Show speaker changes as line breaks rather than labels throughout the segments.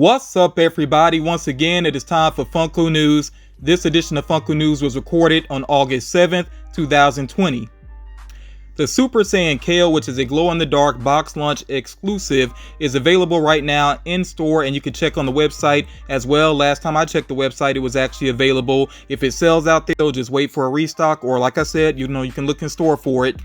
What's up, everybody? Once again, it is time for Funko News. This edition of Funko News was recorded on August 7th, 2020. The Super Saiyan Kale, which is a glow-in-the-dark box lunch exclusive, is available right now in store, and you can check on the website as well. Last time I checked the website, it was actually available. If it sells out there, just wait for a restock, or like I said, you can look in store for it.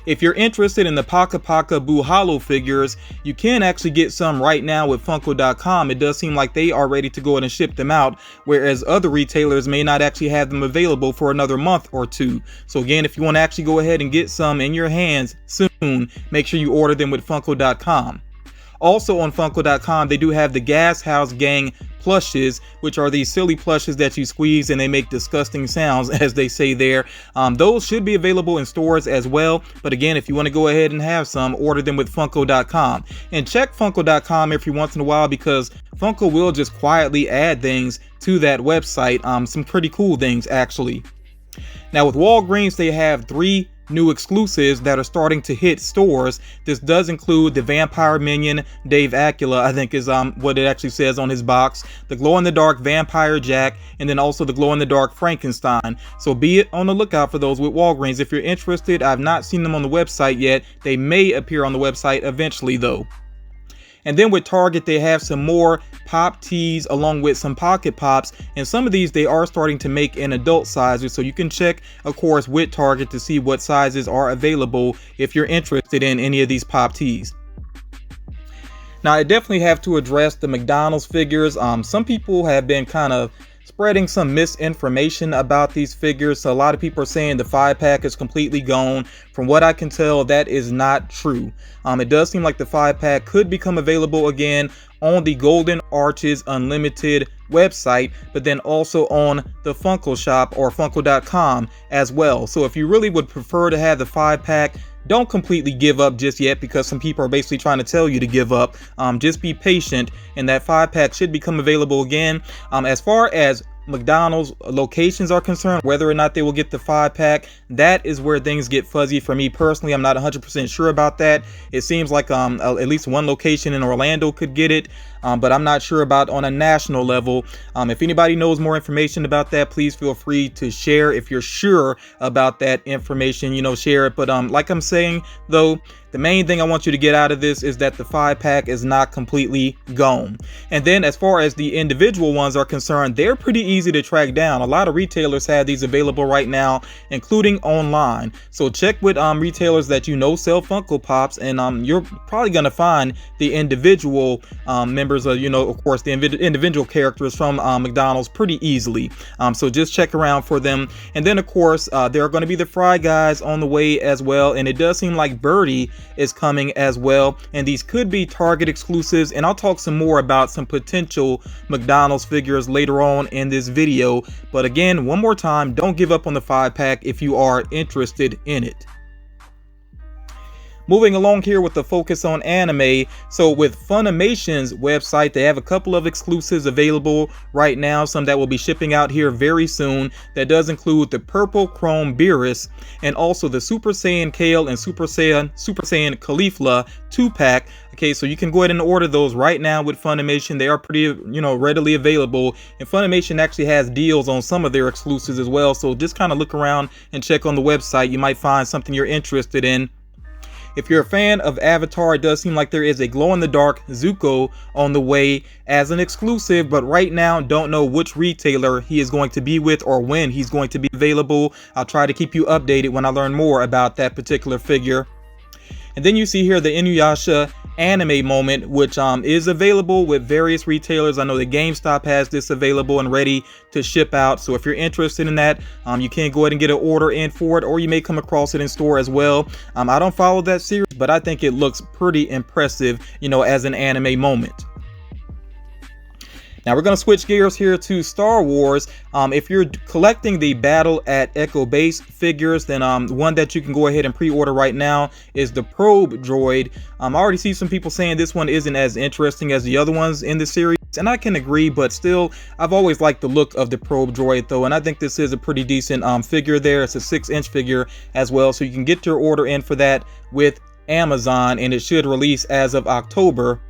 If you're interested in the Paka Paka Boo Hollow figures, you can actually get some right now with Funko.com. It does seem like they are ready to go ahead and ship them out, whereas other retailers may not actually have them available for another month or two. So again, if you want to actually go ahead and get some in your hands soon, make sure you order them with Funko.com. Also on Funko.com, they do have the Gas House Gang plushes, which are these silly plushes that you squeeze and they make disgusting sounds, as they say there. Those should be available in stores as well. But again, if you want to go ahead and have some, order them with Funko.com. And check Funko.com every once in a while, because Funko will just quietly add things to that website. Some pretty cool things, actually. Now with Walgreens, they have 3 new exclusives that are starting to hit stores. This does include the Vampire Minion Dave Acula, I think is what it actually says on his box, the glow-in-the-dark Vampire Jack, and then also the glow-in-the-dark Frankenstein. So be on the lookout for those with Walgreens if you're interested. I've not seen them on the website yet. They may appear on the website eventually though. And then with Target, they have some more Pop Tees along with some Pocket Pops, and some of these they are starting to make in adult sizes, so you can check, of course, with Target to see what sizes are available if you're interested in any of these Pop Tees. Now, I definitely have to address the McDonald's figures. Some people have been kind of spreading some misinformation about these figures. So a lot of people are saying the 5-pack is completely gone. From what I can tell, that is not true. It does seem like the 5-pack could become available again on the Golden Arches Unlimited website, but then also on the Funko shop or Funko.com as well. So if you really would prefer to have the 5-pack, don't completely give up just yet, because some people are basically trying to tell you to give up. Just be patient, and that 5-pack should become available again. As far as McDonald's locations are concerned, whether or not they will get the 5-pack, that is where things get fuzzy for me personally. I'm not 100% sure about that. It seems like at least one location in Orlando could get it, but I'm not sure about on a national level. If anybody knows more information about that, please feel free to share. If you're sure about that information, share it. But like I'm saying though, the main thing I want you to get out of this is that the 5-pack is not completely gone. And then as far as the individual ones are concerned, they're pretty easy to track down. A lot of retailers have these available right now, including online. So check with retailers that sell Funko Pops, and you're probably going to find the individual members of, of course, the individual characters from McDonald's pretty easily. So just check around for them. And then, of course, there are going to be the Fry Guys on the way as well. And it does seem like Birdie is coming as well, and these could be Target exclusives, and I'll talk some more about some potential McDonald's figures later on in this video. But again, one more time, don't give up on the 5-pack if you are interested in it. Moving along here with the focus on anime. So with Funimation's website, they have a couple of exclusives available right now, some that will be shipping out here very soon. That does include the Purple Chrome Beerus, and also the Super Saiyan Kale and Super Saiyan Caulifla 2-pack. Okay, so you can go ahead and order those right now with Funimation. They are pretty, readily available, and Funimation actually has deals on some of their exclusives as well. So just kind of look around and check on the website. You might find something you're interested in. If you're a fan of Avatar, it does seem like there is a glow-in-the-dark Zuko on the way as an exclusive, but right now don't know which retailer he is going to be with or when he's going to be available. I'll try to keep you updated when I learn more about that particular figure. And then you see here the Inuyasha anime moment, which is available with various retailers. I know that GameStop has this available and ready to ship out. So if you're interested in that, you can go ahead and get an order in for it, or you may come across it in store as well. I don't follow that series, but I think it looks pretty impressive, as an anime moment. Now we're going to switch gears here to Star Wars. If you're collecting the Battle at Echo Base figures, then one that you can go ahead and pre-order right now is the Probe Droid. I already see some people saying this one isn't as interesting as the other ones in the series, and I can agree, but still, I've always liked the look of the Probe Droid though, and I think this is a pretty decent figure there. It's a 6-inch figure as well, so you can get your order in for that with Amazon, and it should release as of October.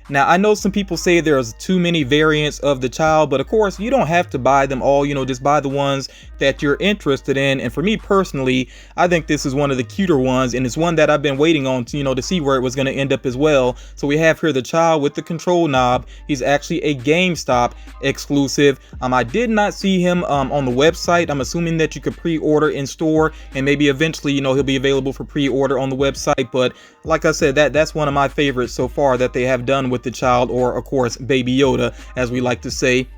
Now, I know some people say there's too many variants of the child, but of course, you don't have to buy them all, just buy the ones that you're interested in. And for me personally, I think this is one of the cuter ones, and it's one that I've been waiting on to, to see where it was going to end up as well. So we have here the child with the control knob. He's actually a GameStop exclusive. I did not see him on the website. I'm assuming that you could pre-order in store, and maybe eventually, he'll be available for pre-order on the website. But like I said, that's one of my favorites so far that they have done with the child, or of course Baby Yoda, as we like to say.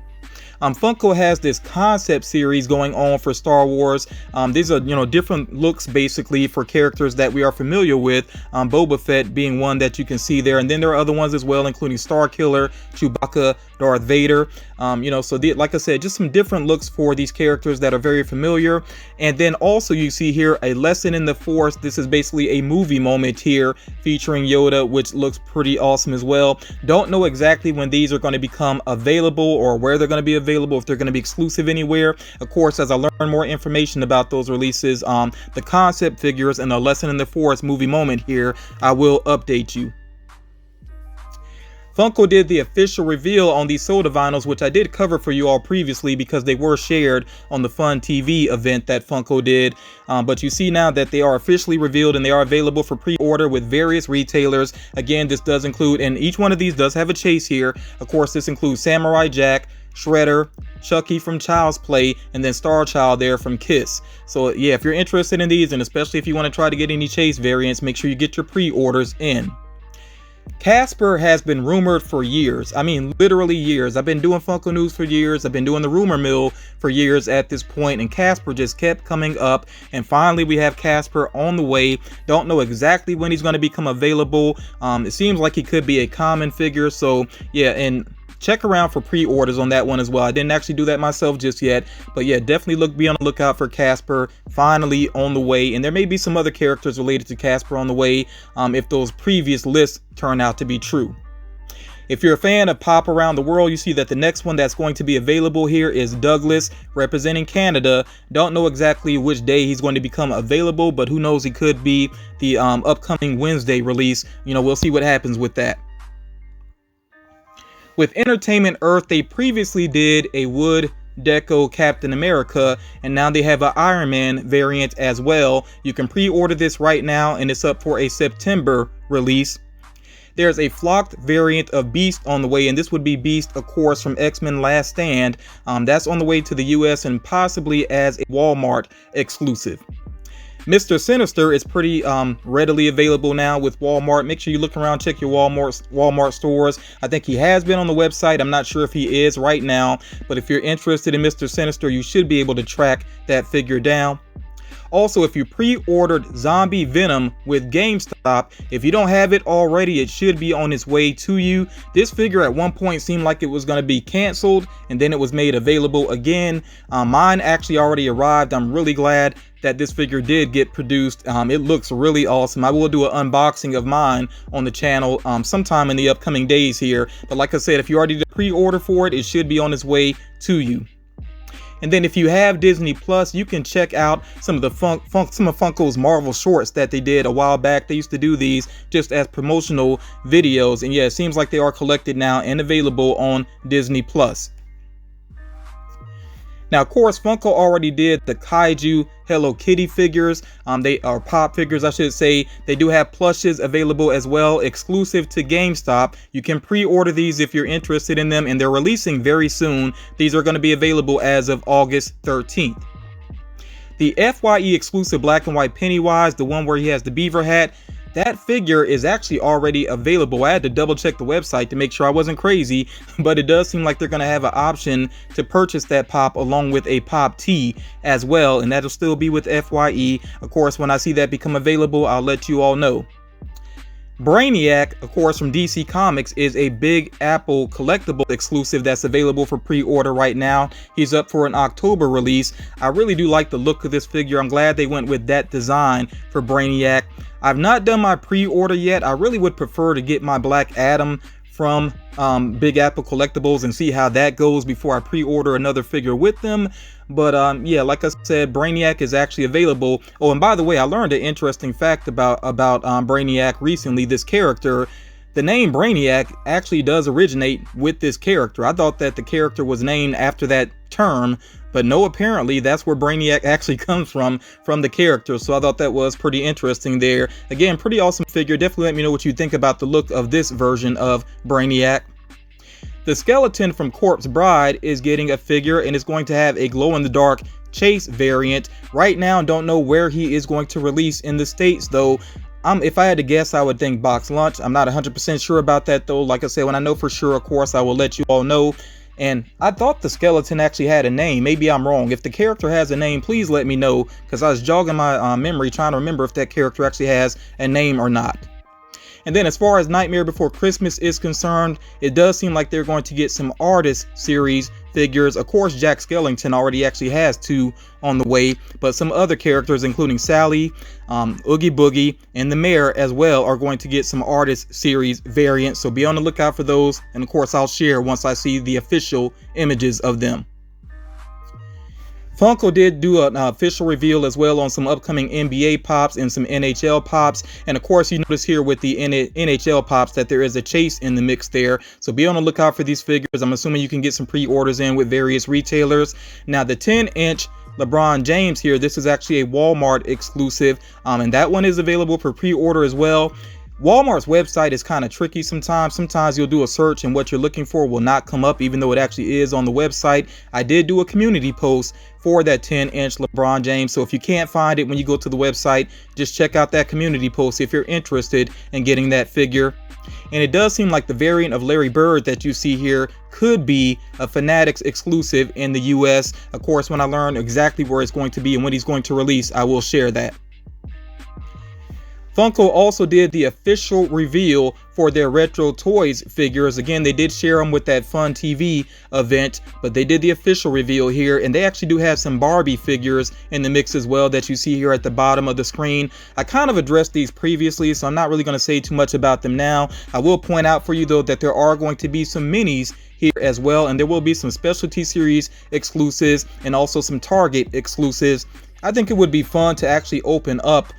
Funko has this concept series going on for Star Wars. These are, different looks basically for characters that we are familiar with. Boba Fett being one that you can see there, and then there are other ones as well, including Starkiller, Chewbacca, Darth Vader. Like I said, just some different looks for these characters that are very familiar. And then also you see here a lesson in the Force. This is basically a movie moment here featuring Yoda, which looks pretty awesome as well. Don't know exactly when these are going to become available or where they're going to be available, if they're going to be exclusive anywhere. Of course, as I learn more information about those releases, the concept figures and the lesson in the Force movie moment here, I will update you. Funko did the official reveal on these soda vinyls, which I did cover for you all previously because they were shared on the Fun TV event that Funko did. But you see now that they are officially revealed and they are available for pre-order with various retailers. Again, this does include, and each one of these does have a chase here. Of course, this includes Samurai Jack, Shredder, Chucky from Child's Play, and then Star Child there from Kiss. So yeah, if you're interested in these, and especially if you want to try to get any chase variants, make sure you get your pre-orders in. Casper has been rumored for years. I mean, literally years. I've been doing Funko News for years. I've been doing the rumor mill for years at this point, and Casper just kept coming up. And finally, we have Casper on the way. Don't know exactly when he's going to become available. It seems like he could be a common figure. So yeah, and check around for pre-orders on that one as well. I didn't actually do that myself just yet, but yeah, definitely be on the lookout for Casper finally on the way. And there may be some other characters related to Casper on the way if those previous lists turn out to be true. If you're a fan of Pop Around the World, you see that the next one that's going to be available here is Douglas, representing Canada. Don't know exactly which day he's going to become available, but who knows, he could be the upcoming Wednesday release. We'll see what happens with that. With Entertainment Earth, they previously did a wood deco Captain America, and now they have an Iron Man variant as well. You can pre-order this right now, and it's up for a September release. There's a flocked variant of Beast on the way, and this would be Beast, of course, from X-Men Last Stand. That's on the way to the US and possibly as a Walmart exclusive. Mr. Sinister is pretty readily available now with Walmart. Make sure you look around, check your Walmart stores. I think he has been on the website. I'm not sure if he is right now, but if you're interested in Mr. Sinister, you should be able to track that figure down. Also, if you pre-ordered Zombie Venom with GameStop, if you don't have it already, it should be on its way to you. This figure at one point seemed like it was going to be canceled, and then it was made available again. Mine actually already arrived. I'm really glad that this figure did get produced. It looks really awesome. I will do an unboxing of mine on the channel sometime in the upcoming days here. But like I said, if you already did pre-order for it, it should be on its way to you. And then if you have Disney Plus, you can check out some of the some of Funko's Marvel shorts that they did a while back. They used to do these just as promotional videos, and yeah, it seems like they are collected now and available on Disney Plus. Now, of course, Funko already did the Kaiju Hello Kitty figures. They are pop figures, I should say. They do have plushes available as well, exclusive to GameStop. You can pre-order these if you're interested in them, and they're releasing very soon. These are going to be available as of August 13th. The FYE exclusive black and white Pennywise, the one where he has the beaver hat, that figure is actually already available. I had to double check the website to make sure I wasn't crazy, but it does seem like they're going to have an option to purchase that pop along with a pop tee as well, and that'll still be with FYE. Of course, when I see that become available, I'll let you all know. Brainiac, of course, from DC Comics, is a Big Apple collectible exclusive that's available for pre-order right now. He's up for an October release. I really do like the look of this figure. I'm glad they went with that design for Brainiac. I've not done my pre-order yet. I really would prefer to get my Black Adam from Big Apple Collectibles and see how that goes before I pre-order another figure with them. But yeah, like I said, Brainiac is actually available. Oh, and by the way, I learned an interesting fact about Brainiac recently. This character, the name Brainiac actually does originate with this character. I thought that the character was named after that term, but no, apparently that's where Brainiac actually comes from the character. So I thought that was pretty interesting there. Again, pretty awesome figure. Definitely let me know what you think about the look of this version of Brainiac. The skeleton from Corpse Bride is getting a figure, and it's going to have a glow-in-the-dark Chase variant. Right now, don't know where he is going to release in the States, though. If I had to guess, I would think Box Lunch. I'm not 100% sure about that, though. Like I said, when I know for sure, of course, I will let you all know. And I thought the skeleton actually had a name. Maybe I'm wrong. If the character has a name, please let me know, because I was jogging my memory trying to remember if that character actually has a name or not. And then as far as Nightmare Before Christmas is concerned, it does seem like they're going to get some Artist Series figures. Of course, Jack Skellington already actually has 2 on the way, but some other characters, including Sally, Oogie Boogie, and the Mayor as well, are going to get some Artist Series variants. So be on the lookout for those. And of course, I'll share once I see the official images of them. Funko did do an official reveal as well on some upcoming NBA Pops and some NHL Pops. And of course, you notice here with the NHL Pops that there is a Chase in the mix there. So be on the lookout for these figures. I'm assuming you can get some pre-orders in with various retailers. Now, the 10-inch LeBron James here, this is actually a Walmart exclusive. And that one is available for pre-order as well. Walmart's website is kind of tricky sometimes. Sometimes you'll do a search and what you're looking for will not come up, even though it actually is on the website. I did do a community post for that 10-inch LeBron James. So if you can't find it when you go to the website, just check out that community post if you're interested in getting that figure. And it does seem like the variant of Larry Bird that you see here could be a Fanatics exclusive in the US. Of course, when I learn exactly where it's going to be and when he's going to release, I will share that. Funko also did the official reveal for their Retro Toys figures. Again, they did share them with that Fun TV event, but they did the official reveal here, and they actually do have some Barbie figures in the mix as well that you see here at the bottom of the screen. I kind of addressed these previously, so I'm not really going to say too much about them now. I will point out for you, though, that there are going to be some minis here as well, and there will be some specialty series exclusives and also some Target exclusives. I think it would be fun to actually open up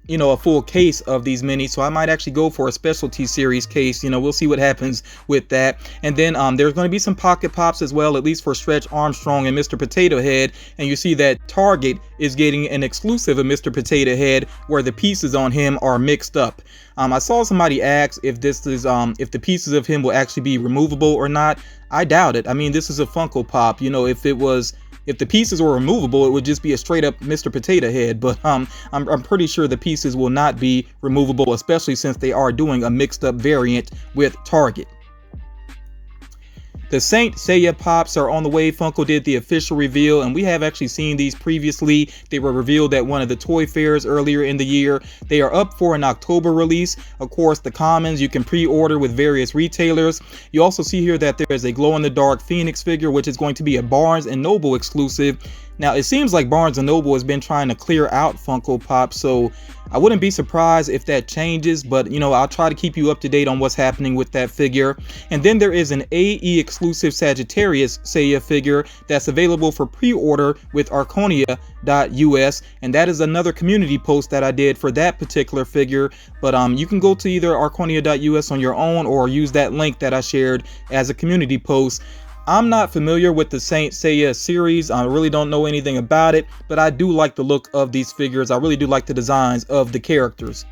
you know, a full case of these minis, so I might actually go for a specialty series case. You know, we'll see what happens with that. And then there's going to be some pocket pops as well, at least for Stretch Armstrong and Mr. Potato Head. And you see that Target is getting an exclusive of Mr. Potato Head where the pieces on him are mixed up. I saw somebody ask if this is if the pieces of him will actually be removable or not. I doubt it. I mean, this is a Funko Pop. You know, if the pieces were removable, it would just be a straight up Mr. Potato Head. But I'm pretty sure the pieces will not be removable, especially since they are doing a mixed up variant with Target. The Saint Seiya Pops are on the way. Funko did the official reveal, and we have actually seen these previously. They were revealed at one of the toy fairs earlier in the year. They are up for an October release. Of course, the commons you can pre-order with various retailers. You also see here that there is a glow-in-the-dark Phoenix figure, which is going to be a Barnes & Noble exclusive. Now, it seems like Barnes & Noble has been trying to clear out Funko Pop, so I wouldn't be surprised if that changes, but you know, I'll try to keep you up to date on what's happening with that figure. And then there is an AE exclusive Sagittarius Seiya figure that's available for pre-order with Arconia.us, and that is another community post that I did for that particular figure. But you can go to either Arconia.us on your own or use that link that I shared as a community post. I'm not familiar with the Saint Seiya series. I really don't know anything about it, but I do like the look of these figures. I really do like the designs of the characters.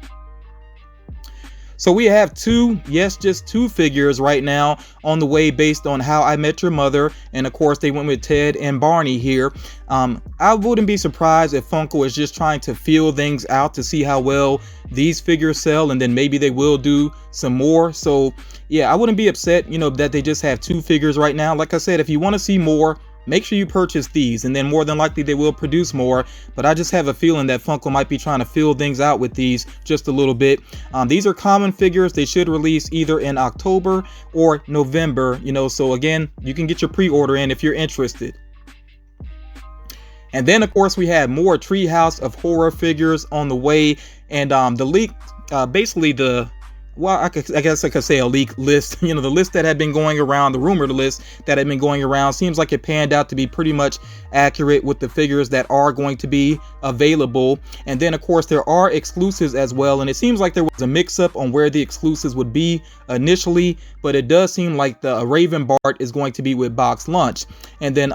So we have just two figures right now on the way based on How I Met Your Mother. And of course, they went with Ted and Barney here. I wouldn't be surprised if Funko is just trying to feel things out to see how well these figures sell. And then maybe they will do some more. So yeah, I wouldn't be upset, you know, that they just have 2 figures right now. Like I said, if you want to see more, make sure you purchase these, and then more than likely they will produce more. But I just have a feeling that Funko might be trying to fill things out with these just a little bit. These are common figures. They should release either in October or November, you know, so again, you can get your pre-order in if you're interested. And then of course we have more Treehouse of Horror figures on the way, and the leak, basically the well, I guess I could say a leak list. You know, the list that had been going around, the rumored list that had been going around, seems like it panned out to be pretty much accurate with the figures that are going to be available. And then, of course, there are exclusives as well. And it seems like there was a mix-up on where the exclusives would be initially, but it does seem like the Raven Bart is going to be with Box Lunch, and then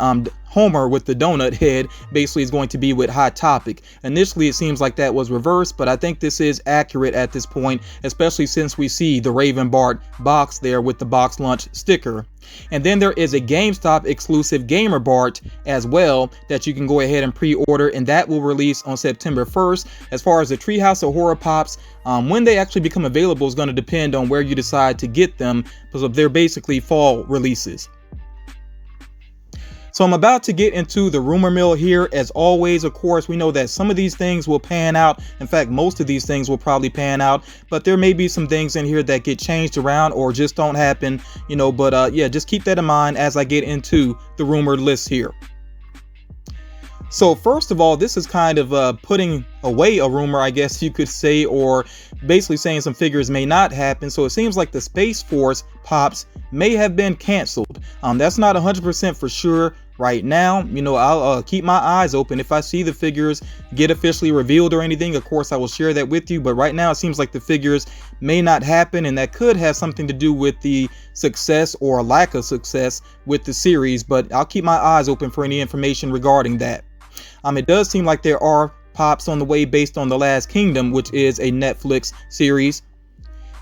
Homer with the donut head basically is going to be with Hot Topic. Initially, it seems like that was reversed, but I think this is accurate at this point, especially since we see the Raven Bart box there with the Box Lunch sticker. And then there is a GameStop exclusive Gamer Bart as well that you can go ahead and pre-order, and that will release on September 1st. As far as the Treehouse of Horror Pops, when they actually become available is going to depend on where you decide to get them, because they're basically fall releases. So I'm about to get into the rumor mill here. As always, of course, we know that some of these things will pan out. In fact, most of these things will probably pan out, but there may be some things in here that get changed around or just don't happen, you know, but yeah, just keep that in mind as I get into the rumored list here. So first of all, this is kind of putting away a rumor, I guess you could say, or basically saying some figures may not happen. So it seems like the Space Force Pops may have been canceled. That's not 100% for sure right now. You know, I'll keep my eyes open. If I see the figures get officially revealed or anything, of course I will share that with you. But right now it seems like the figures may not happen, and that could have something to do with the success or lack of success with the series. But I'll keep my eyes open for any information regarding that. It does seem like there are Pops on the way based on The Last Kingdom, which is a Netflix series.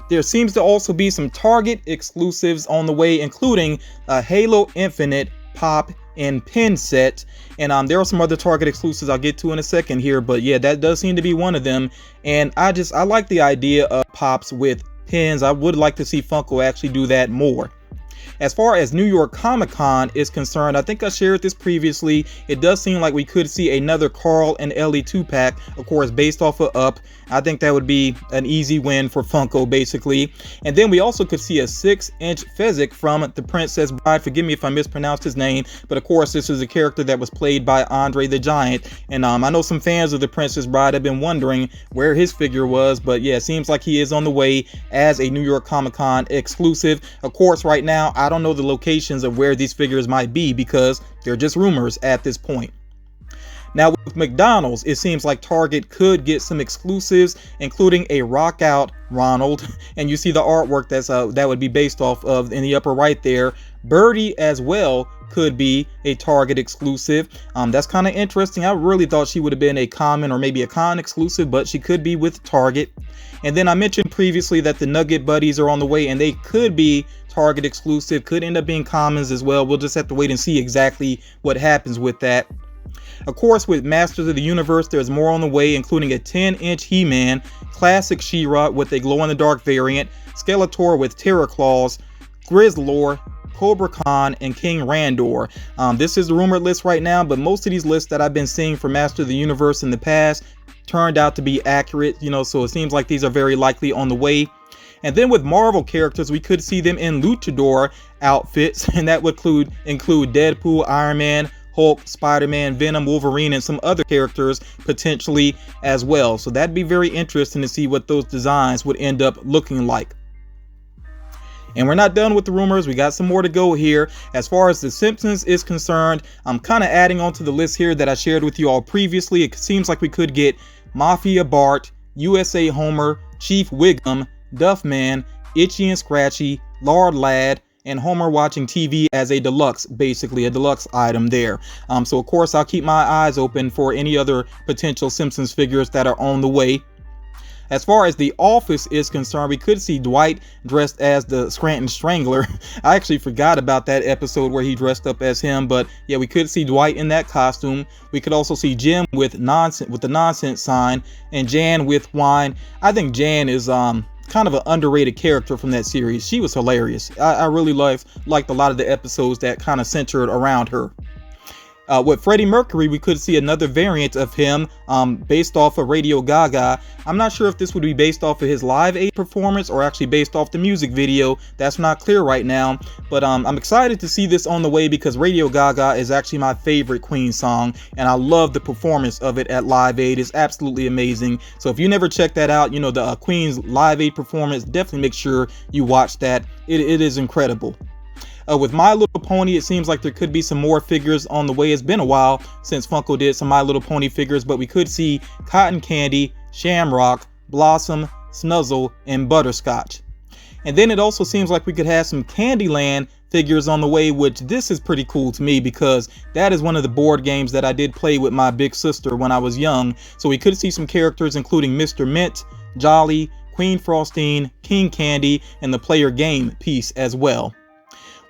There seems to also be some Target exclusives on the way, including a Halo Infinite Pop and Pin set. And there are some other Target exclusives I'll get to in a second here, but yeah, that does seem to be one of them. And I like the idea of Pops with pins. I would like to see Funko actually do that more. As far as New York Comic Con is concerned, I think I shared this previously. It does seem like we could see another Carl and Ellie 2-pack, of course, based off of Up. I think that would be an easy win for Funko, basically. And then we also could see a 6-inch Fezzik from The Princess Bride. Forgive me if I mispronounced his name, but of course, this is a character that was played by Andre the Giant. And I know some fans of The Princess Bride have been wondering where his figure was, but yeah, it seems like he is on the way as a New York Comic Con exclusive. Of course, right now, I don't know the locations of where these figures might be because they're just rumors at this point. Now with McDonald's, it seems like Target could get some exclusives, including a rock out Ronald, and you see the artwork that would be based off of in the upper right there. Birdie as well could be a Target exclusive. That's kind of interesting. I really thought she would have been a common or maybe a con exclusive, but she could be with Target. And then I mentioned previously that the Nugget Buddies are on the way, and they could be Target exclusive, could end up being commons as well. We'll just have to wait and see exactly what happens with that. Of course, with Masters of the Universe, there's more on the way, including a 10-inch He-Man, classic She-Ra with a glow-in-the-dark variant, Skeletor with Terror Claws, Grizzlor, Cobra Khan, and King Randor. This is the rumored list right now, but most of these lists that I've been seeing for Master of the Universe in the past turned out to be accurate, you know, so it seems like these are very likely on the way. And then with Marvel characters, we could see them in luchador outfits, and that would include Deadpool, Iron Man, Hulk, Spider-Man, Venom, Wolverine, and some other characters potentially as well. So that'd be very interesting to see what those designs would end up looking like. And we're not done with the rumors. We got some more to go here. As far as The Simpsons is concerned, I'm kind of adding on to the list here that I shared with you all previously. It seems like we could get Mafia Bart, USA Homer, Chief Wiggum, Duffman, Itchy and Scratchy, Lard Lad, and Homer watching TV as a deluxe, basically a deluxe item there. So of course I'll keep my eyes open for any other potential Simpsons figures that are on the way. As far as The Office is concerned, we could see Dwight dressed as the Scranton Strangler. I actually forgot about that episode where he dressed up as him, but yeah, we could see Dwight in that costume. We could also see Jim with the nonsense sign, and Jan with wine. I think Jan is kind of an underrated character from that series. She was hilarious. I really liked a lot of the episodes that kind of centered around her. With Freddie Mercury, we could see another variant of him based off of Radio Gaga. I'm not sure if this would be based off of his Live Aid performance or actually based off the music video. That's not clear right now, but I'm excited to see this on the way because Radio Gaga is actually my favorite Queen song, and I love the performance of it at Live Aid. It's absolutely amazing. So if you never checked that out, you know, the Queen's Live Aid performance, definitely make sure you watch that. It is incredible. With My Little Pony, it seems like there could be some more figures on the way. It's been a while since Funko did some My Little Pony figures, but we could see Cotton Candy, Shamrock, Blossom, Snuzzle, and Butterscotch. And then it also seems like we could have some Candyland figures on the way, which this is pretty cool to me because that is one of the board games that I did play with my big sister when I was young. So we could see some characters including Mr. Mint, Jolly, Queen Frostine, King Candy, and the player game piece as well.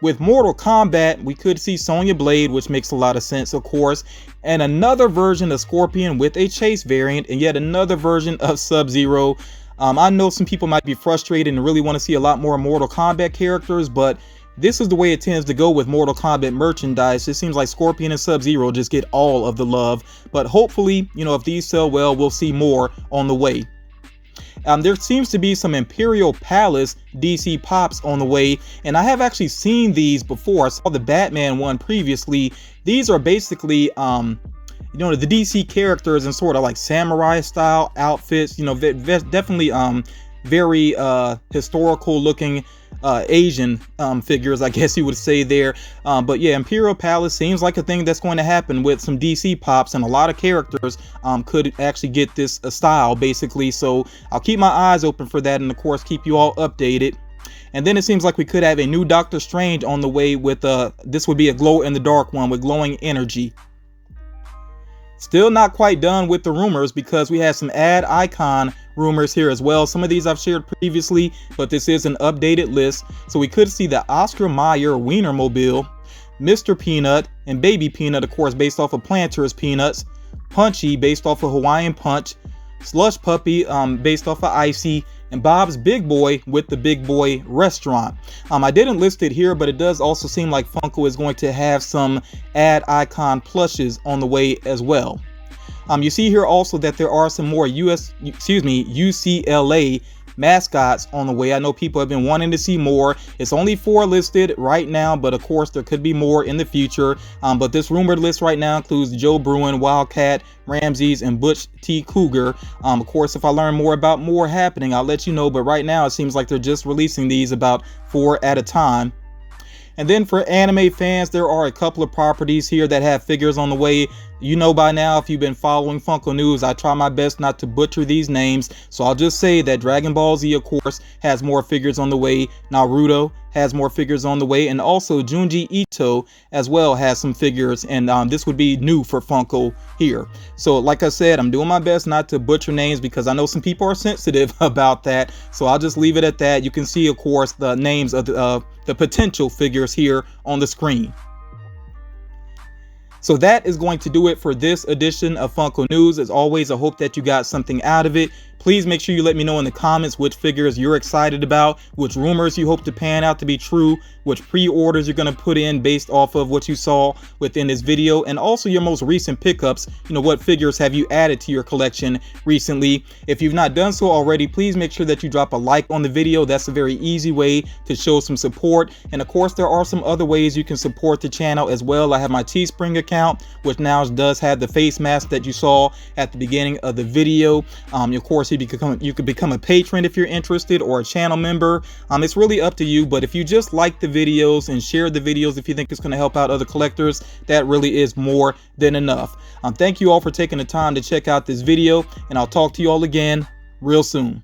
With Mortal Kombat, we could see Sonya Blade, which makes a lot of sense, of course, and another version of Scorpion with a Chase variant, and yet another version of Sub-Zero. I know some people might be frustrated and really want to see a lot more Mortal Kombat characters, but this is the way it tends to go with Mortal Kombat merchandise. It seems like Scorpion and Sub-Zero just get all of the love, but hopefully, you know, if these sell well, we'll see more on the way. There seems to be some Imperial Palace DC Pops on the way, and I have actually seen these before. I saw the Batman one previously. These are basically, you know, the DC characters in sort of like samurai style outfits, you know, definitely very historical looking Asian figures, I guess you would say there. But yeah, Imperial Palace seems like a thing that's going to happen with some DC Pops, and a lot of characters could actually get this style basically. So I'll keep my eyes open for that, and of course keep you all updated. And then it seems like we could have a new Doctor Strange on the way with this would be a glow in the dark one with glowing energy. Still not quite done with the rumors because we have some ad icon rumors here as well. Some of these I've shared previously, but this is an updated list. So we could see the Oscar Meyer Wienermobile, Mr. Peanut, and Baby Peanut, of course, based off of Planters Peanuts, Punchy, based off of Hawaiian Punch, Slush Puppy, based off of Icy, and Bob's Big Boy with the Big Boy Restaurant. I didn't list it here, but it does also seem like Funko is going to have some ad icon plushes on the way as well. You see here also that there are some more UCLA mascots on the way. I know people have been wanting to see more. It's only 4 listed right now, but of course there could be more in the future. But this rumored list right now includes Joe Bruin, Wildcat, Ramses, and Butch T. Cougar. Of course, if I learn more about more happening, I'll let you know. But right now it seems like they're just releasing these about 4 at a time. And then for anime fans, there are a couple of properties here that have figures on the way. You know by now, if you've been following Funko News, I try my best not to butcher these names. So I'll just say that Dragon Ball Z, of course, has more figures on the way. Naruto has more figures on the way. And also Junji Ito as well has some figures. And this would be new for Funko here. So like I said, I'm doing my best not to butcher names because I know some people are sensitive about that. So I'll just leave it at that. You can see, of course, the names of the potential figures here on the screen. So that is going to do it for this edition of Funko News. As always, I hope that you got something out of it. Please make sure you let me know in the comments which figures you're excited about, which rumors you hope to pan out to be true, which pre-orders you're going to put in based off of what you saw within this video, and also your most recent pickups. You know, what figures have you added to your collection recently? If you've not done so already, please make sure that you drop a like on the video. That's a very easy way to show some support. And of course, there are some other ways you can support the channel as well. I have my Teespring account, which now does have the face mask that you saw at the beginning of the video. Of course, you could become a patron if you're interested, or a channel member. It's really up to you, but if you just like the videos and share the videos if you think it's going to help out other collectors, that really is more than enough. Thank you all for taking the time to check out this video, and I'll talk to you all again real soon.